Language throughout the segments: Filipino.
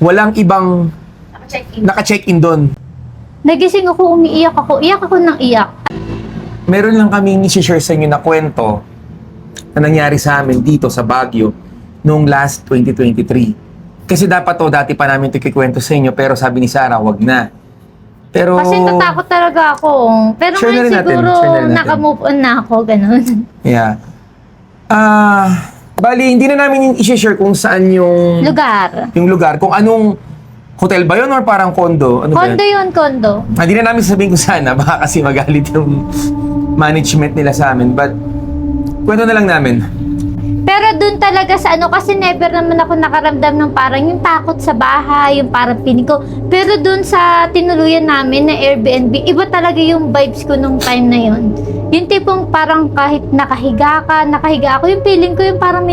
walang ibang naka-check-in doon. Nagising ako, umiiyak ako. Iyak ako ng iyak. Meron lang kaming i-share sa inyo na kwento na nangyari sa amin dito sa Baguio noong last 2023. Kasi dapat dati pa namin ito kikwento sa inyo, pero sabi ni Sarah, wag na. Pero... Kasi natakot talaga ako. Pero Share na ngayon rin natin, siguro share na rin natin. naka-move on na ako, ganun. Yeah. Bali, hindi na namin i-share kung saan yung Lugar. lugar, kung anong hotel ba yun or parang condo? Ano ba Kondo yun? yun, kondo. Hindi na namin sabihin kung saan, baka kasi magalit yung management nila sa amin. But, kwento na lang namin. Pero dun talaga sa kasi never naman ako nakaramdam ng parang yung takot sa bahay, yung parang pinig ko. Pero dun sa tinuluyan namin na Airbnb, iba talaga yung vibes ko nung time na yun. Yung tipong parang kahit nakahiga ako, yung feeling ko yung parang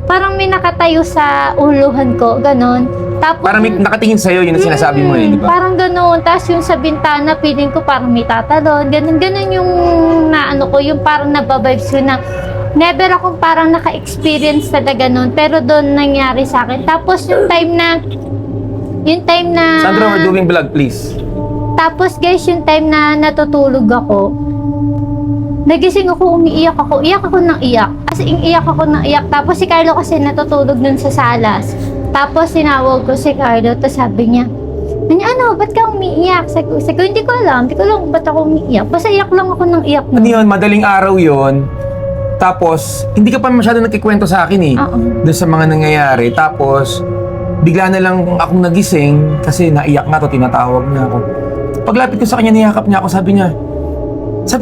parang may nakatayo sa uluhan ko, ganon. Tapos, Parang may nakatingin sa'yo, yun ang sinasabi mo di ba? Parang gano'n. Tapos yung sa bintana, feeling ko parang may tatalon. Ganun yung naano ko, yung parang nababibes ko na never akong parang naka-experience talaga nun. Pero doon nangyari sa akin. Tapos yung time na... Sandra, we're doing vlog, please. Tapos guys, yung time na natutulog ako, nagising ako, umiiyak ako. Iyak ako ng iyak. As in, iyak ako ng iyak. Tapos si Carlo kasi natutulog dun sa salas. Tapos sinawag ko si Carlo, tapos sabi niya, ano, ba't ka umiiyak? Sabi ko, hindi ko alam ba't ako umiiyak. Basta iyak lang ako ng iyak. Ano yun, madaling araw yun. Tapos, hindi ka pa masyado nagkikwento sa akin doon sa mga nangyayari. Tapos, bigla na lang akong nagising kasi naiyak nga to, tinatawag niya ako. Paglapit ko sa kanya, niyakap niya ako, sabi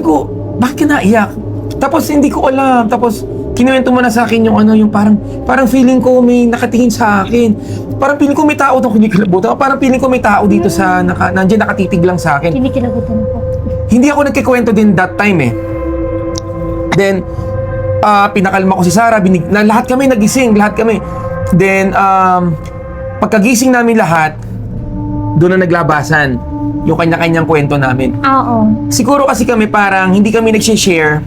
ko, bakit ka naiyak? Tapos, hindi ko alam. Tapos, kinuwento mo na sa akin yung yung parang feeling ko may nakatingin sa akin. Parang feeling ko may tao doon kinikilabutan. Parang feeling ko may tao dito sa nandiyan nakatitig lang sa akin. Kinikilabutan ako. Hindi ako nagkikwento din that time Then pinakalma ko si Sarah, lahat kami nagising, lahat kami. Then pagkagising namin lahat, doon na naglabasan yung kanya-kanyang kwento namin. Oo. Siguro kasi kami parang hindi kami nag-share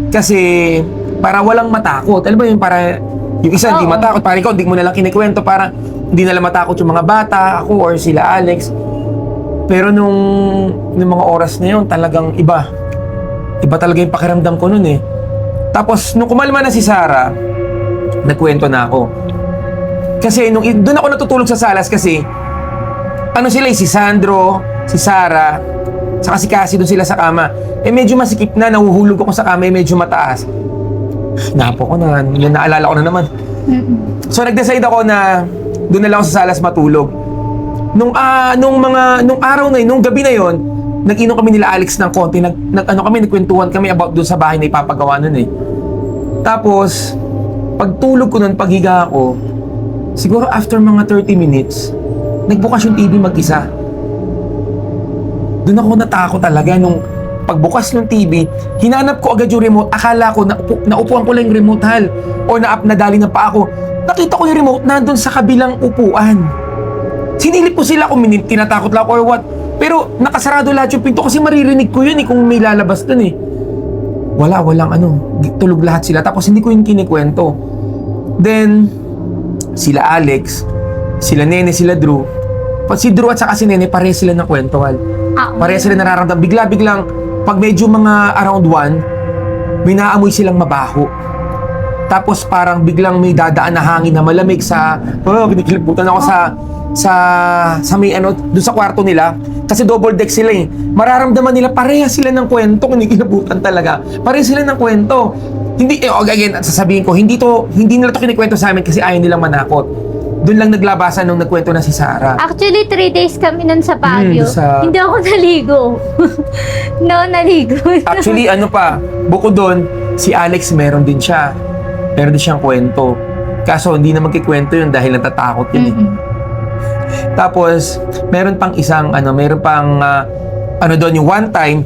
kasi para walang matakot. Alam mo yun, para yung isa hindi matakot, para ikaw hindi mo na lang kinikwento, para hindi na lang matakot yung mga bata, ako or sila Alex. Pero nung mga oras na yun, talagang iba talaga yung pakiramdam ko nun Tapos nung kumalma na si Sarah, nagkwento na ako. Kasi doon ako natutulog sa salas kasi sila si Sandro, si Sarah, saka si Cassie doon sila sa kama. Medyo masikip na, nahuhulog ako sa kama, medyo mataas. Napo ko na, naalala ko na naman. So nag-decide ako na doon na lang ako sa salas matulog. Nung araw na yun, nung gabi na yun, nag-inom kami nila Alex ng konti, nagkwentuhan kami about doon sa bahay na ipapagawa nun Tapos, pagtulog ko nun, paghiga ako, siguro after mga 30 minutes, nagbukas yung TV mag-isa. Doon ako natakot talaga nung pagbukas ng TV, hinanap ko agad yung remote. Akala ko, naupuan ko lang yung remote o nadali na pa ako. Nakita ko yung remote nandun sa kabilang upuan. Sinilip ko sila kung tinatakot lang or what. Pero nakasarado lahat yung pinto kasi maririnig ko yun kung may lalabas dun walang tulog lahat sila. Tapos hindi ko yung kinikwento. Then, sila Alex, sila Nene, sila Drew. Si Drew at saka si Nene, pareha sila ng kwentuhan. Pareha sila nararamdaman. Biglang, pag medyo mga around 1, may naamoy silang mabaho. Tapos parang biglang may dadaan na hangin na malamig kinikilabutan ako sa may doon sa kwarto nila. Kasi double deck sila Mararamdaman nila, pareha sila ng kwento, kinikilabutan talaga. Pareha sila ng kwento. Hindi, again, sasabihin ko, hindi nila to kinikwento sa amin kasi ayaw nilang manakot. Doon lang naglabasan nung nagkwento na si Sarah. Actually, 3 days kami nun sa Baguio. Hindi ako naligo. Naligo. Actually, bukod doon, si Alex meron din siyang kwento. Kaso, hindi na magkikwento yun dahil natatakot yun Tapos, meron pang doon yung one time,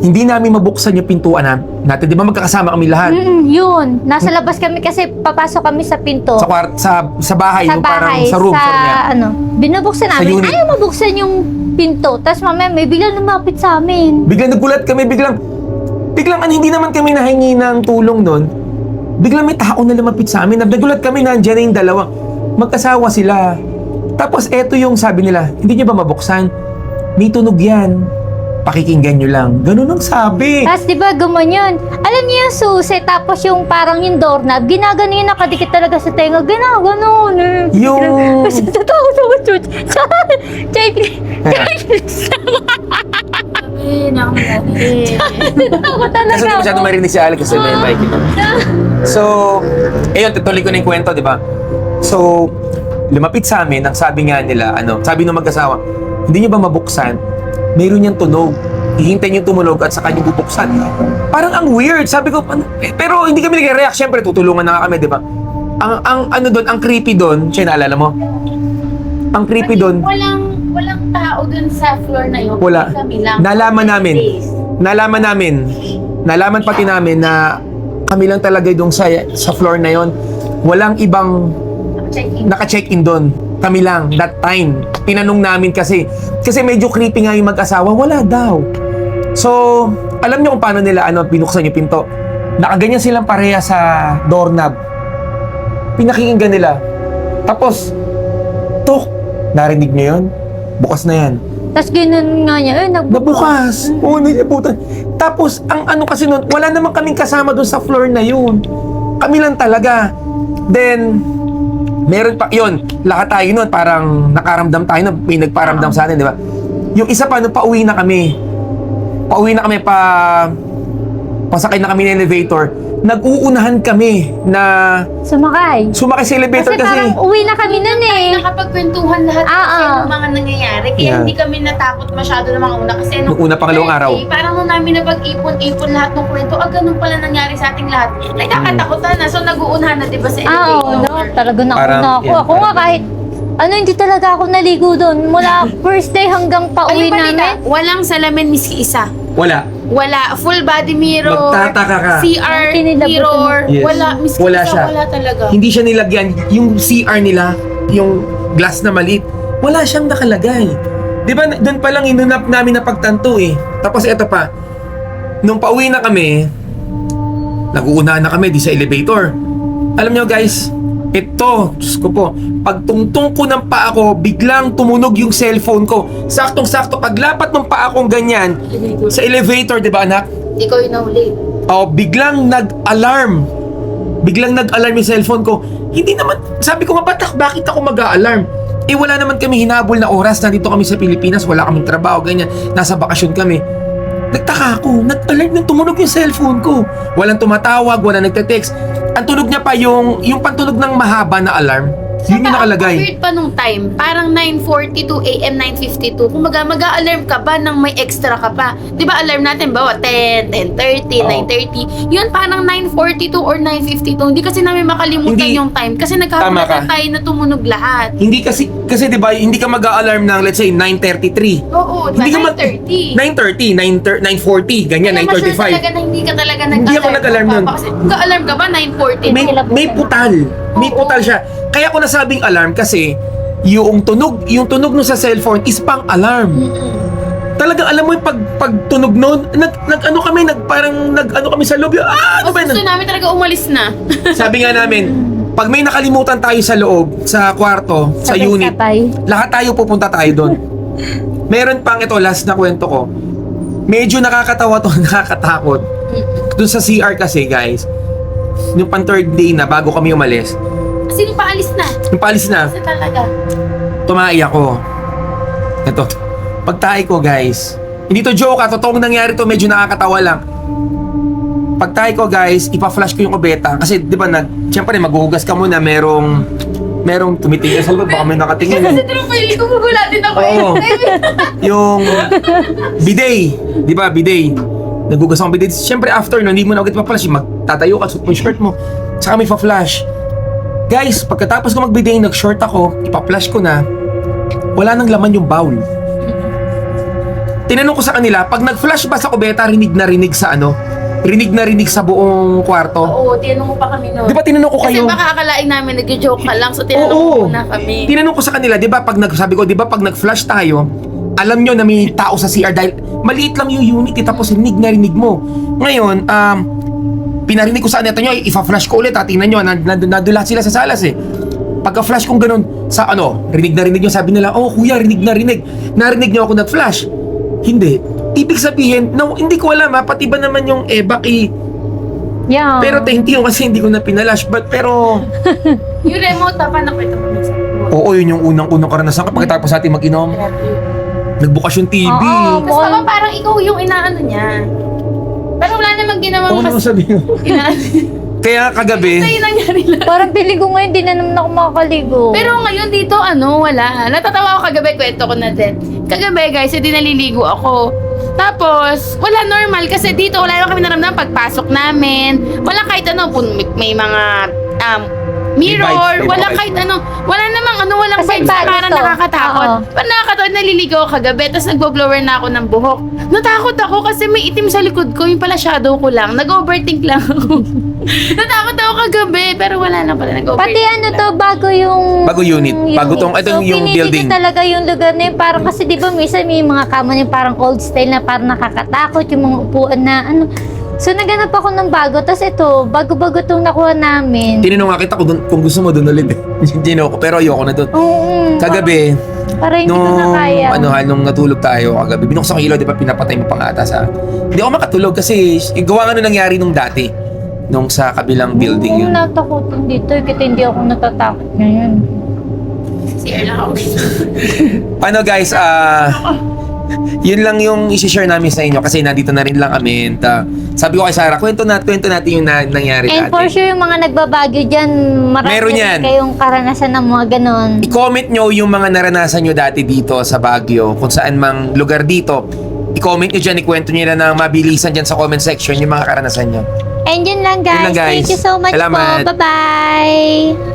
hindi namin mabuksan yung pintuan natin. Di ba magkakasama kami lahat? Yun. Nasa labas kami kasi papasok kami sa pinto. Sa bahay, yung parang sa room. Binubuksan namin. Ayaw mabuksan yung pinto. Tapos mamaya may biglang lumapit sa amin. Biglang nagulat kami, biglang hindi naman kami nahingi ng tulong nun. Biglang may tao na lumapit sa amin. Nagulat kami, nandiyan na yung dalawa. Magkasawa sila. Tapos eto yung sabi nila, hindi niyo ba mabuksan? May tunog yan. Pakikinggan nyo lang. Ganun ang sabi. Tapos diba gumanyan. Alam niyo yung susi, tapos yung parang yung doorknob, ginagano yung nakadikit talaga sa tenga. Ginagano. Yung... Kasi totoo sa church. Ako talaga. Kasi hindi masyado marinig si Alex kasi may mic. So, ayun, tutuloy ko na yung kwento, di ba? So, lumapit sa amin, ang sabi nga nila, sabi ng mag-asawa, hindi nyo ba mabuksan? Mayroon niyang tunog. Hihintay niyo tumunog at saka niyo bubuksan. Parang ang weird. Sabi ko, pero hindi kami nag-react. Siyempre, tutulungan na nga kami, di ba? Ang creepy doon, siya naalala mo? Ang creepy doon, Walang tao dun sa floor na yun. wala. Kami lang. Nalaman pati namin na kami lang talaga doon sa floor na yon. Walang ibang Check-in. naka-check-in doon. Kami lang, that time. Tinanong namin kasi medyo creepy nga yung mag-asawa, wala daw. So, alam niyo kung paano nila binuksan yung pinto. Nakaganyan silang pareha sa doorknob. Pinakinggan nila. Tapos, tok, narinig niyo yun? Bukas na yan. Tapos ganun nga niya, Nabukas. Oo, nilibutan. Tapos, ang kasi nun, wala naman kaming kasama doon sa floor na yun. Kami lang talaga. Then, meron pa, yun, lahat tayo nun, parang nakaramdam tayo na may nagparamdam sa atin, di ba? Yung isa pa, nung pauwi na kami, pasakay na kami ng elevator, nag-uunahan kami na sumakay. sumakay sa elevator Kasi parang uwi na kami nun eh. Nakapagkwentuhan lahat kasi ng mga nangyayari. Kaya Yeah. hindi kami natakot masyado ng mga una. Kasi Nung una, pangalawang araw. Parang nung namin napag-ipon-ipon lahat ng kwento, ganun pala nangyari sa ating lahat. Nakakatakutan na. So nag-uunahan na, di ba, sa elevator? No, talaga na Parang, ako. yeah. Ako nga kahit, hindi talaga ako naligo doon. Mula first day hanggang pauwi Ano ba namin. walang salamin miski isa. wala. Wala. Full body mirror. Magtataka ka. CR Tinilabutan. mirror. Yes. Wala. Miski Wala isa, siya. wala talaga. Hindi siya nilagyan. Yung CR nila, yung glass na maliit, wala siyang nakalagay. Di ba, doon pa lang inunap namin na pagtanto eh. Tapos eto pa, nung pauwi na kami, nag-uunahan na kami di sa elevator. Alam nyo guys, ito, Diyos ko po, pagtungtong ko ng paa ko, biglang tumunog yung cellphone ko. Saktong-sakto, paglapat ng paa kong ganyan, sa elevator, di ba anak? Ikaw yung nahuli. Biglang nag-alarm. Biglang nag-alarm yung cellphone ko. Hindi naman, sabi ko nga, bakit ako mag-a-alarm? Wala naman kami hinabol na oras. Nandito kami sa Pilipinas, wala kaming trabaho, ganyan. Nasa bakasyon kami. Nagtaka ako, nag-alert nang tumunog yung cellphone ko. Walang tumatawag, walang nagte-text. Ang tunog niya pa yung pantunog ng mahaba na alarm. Yun yung nakalagay. Weird pa nung time. Parang 9:42 AM, 9:52. Kung mag-alarm ka ba nang may extra ka pa. Di ba alarm natin ba? 10, 10:30, Oo. 9:30. Yun parang 9:42 or 9:52. Hindi kasi namin makalimutan Hindi. yung time. Kasi Tama ka. nagkakaroon tayo na tumunog lahat. Hindi kasi di ba, hindi ka mag-a-alarm ng let's say 9:33. Oo, Hindi ka mag 9:30. 9:30, 9:40, ganyan, Kaya ma-sure 9:35. talaga na hindi ka talaga Hindi ako nag-alarm nun. Kasi nag-alarm ka ba 9:40? May putal. May Oo. putal siya. Kaya ako nasabing alarm kasi yung tunog nung sa cellphone is pang alarm. Talagang alam mo yung pagtunog noon, nag-ano kami sa loob. Ano ba Gusto yun? namin talaga umalis na. Sabi nga namin, pag may nakalimutan tayo sa loob, sa kwarto, sa unit, lahat tayo pupunta tayo doon. Meron pang ito, last na kwento ko. Medyo nakakatawa to, nakakatakot. Doon sa CR kasi, guys, yung pang third day na bago kami umalis, Kasi paalis na. yung paalis na, Kasi talaga. tumai ako. Ito, pagtahi ko, guys, hindi to joke totoong nangyari to, medyo nakakatawa lang. Pagtahi ko, guys, ipa-flash ko yung kubeta kasi di ba syempre maghuhugas ka muna, merong tumitingin sa loob, baka may nakatingin. Kasi true feeling ko gugulatin ako Oo. Yung bidet, di ba, bidet. Naghugas ako ng bidet. Siyempre after no, hindi mo na agad pa-flash, magtatayo ka, suot mo yung shirt mo, saka may pa-flash. Guys, pagkatapos ko mag-bidet, nag-short ako, ipa-flash ko na, wala nang laman yung bowl. Tinanong ko sa kanila, pag nag-flash ba sa kubeta, rinig na rinig sa buong kwarto? Oo, tinanong mo pa kami noon. Di ba tinanong ko kayo? Kasi baka akalain namin nag-joke ka lang, so tinanong Oo. mo na kami. Tinanong ko sa kanila, di ba sabi ko, di ba pag nag-flash tayo, alam nyo na may tao sa CR dahil maliit lang yung unit tapos rinig na rinig mo. Ngayon, pinarinig ko sa kanila nyo, ifa-flash ko ulit tingnan nyo, nandun lahat sila sa salas eh. Pagka-flash kong ganun, sa rinig na rinig yung sabi nila, oh kuya, rinig na rinig. Narinig niyo ako nag-flash. Hindi. Ibig sabihin, no, hindi ko alam ha, pati ba naman yung EBAC Yeah. Pero thank you kasi hindi ko na pinalash. Pero, Yung remote, paano kwento mo minsan? oo, yun yung unang-unang karanasan kapag tapos natin mag-inom. Nagbukas yung TV. Oo. Tapos baka parang ikaw yung inaano niya. Pero wala namang ginawa Oo mo naman kasi sabihin. inaano. Kaya kagabi, Kasi yun nangyari lang. Parang pili ko ngayon, di na naman ako makakaligo. Pero ngayon dito, wala. Natatawa ako kagabi, kwento ko na din. Kagabi guys, hindi naliligo ako. Tapos, wala normal kasi dito wala naman kami naramdaman pagpasok namin. Wala kahit may mga mirror, May wala vibes. kahit wala namang walang Kasi vibes na bago parang to. nakakatakot. Oo. Parang nakakatakot, naliligo ako kagabi, tapos nagbo-blower na ako ng buhok. Natakot ako kasi may itim sa likod ko, yung pala shadow ko lang. Nag-overthink lang ako. Natakot ako kagabi, pero wala na pala, nag-overthink Pati to, bago yung... Bago unit. Bago tong, ito yung pinili building. ko talaga yung lugar na yun. Parang kasi di ba minsan may mga kama na yung parang old style na parang nakakatakot, yung mga upuan na So naganap ako ng bago. Tapos ito, bago-bago itong nakuha namin. Tinanong nga kita kung gusto mo doon ulit. Gino ko, pero ayoko na doon. Oo. Kagabi, Parang hindi ko na kaya. nung natulog tayo kagabi, binuksan ko ilaw, di ba pinapatay mo pang ata sa... Hindi ako makatulog kasi gawa nga nangyari nung dati. Nung sa kabilang building Oo, yun. natakotin dito. Kita hindi ako natatakot ngayon. Si Erla ako. Ano guys, yun lang yung isi-share namin sa inyo kasi nandito na rin lang kami. And, sabi ko kay Sarah, kwento natin yung nangyari And dati. for sure, yung mga nagbabagyo dyan, marami Meron rin yan. kayong karanasan ng mga ganon. I-comment nyo yung mga naranasan nyo dati dito sa Baguio, kung saan mang lugar dito. I-comment nyo dyan, ikwento nyo na ng mabilisan dyan sa comment section yung mga karanasan nyo. And yun lang guys. Yun lang, guys. Thank you so much Salamat. po. Bye-bye.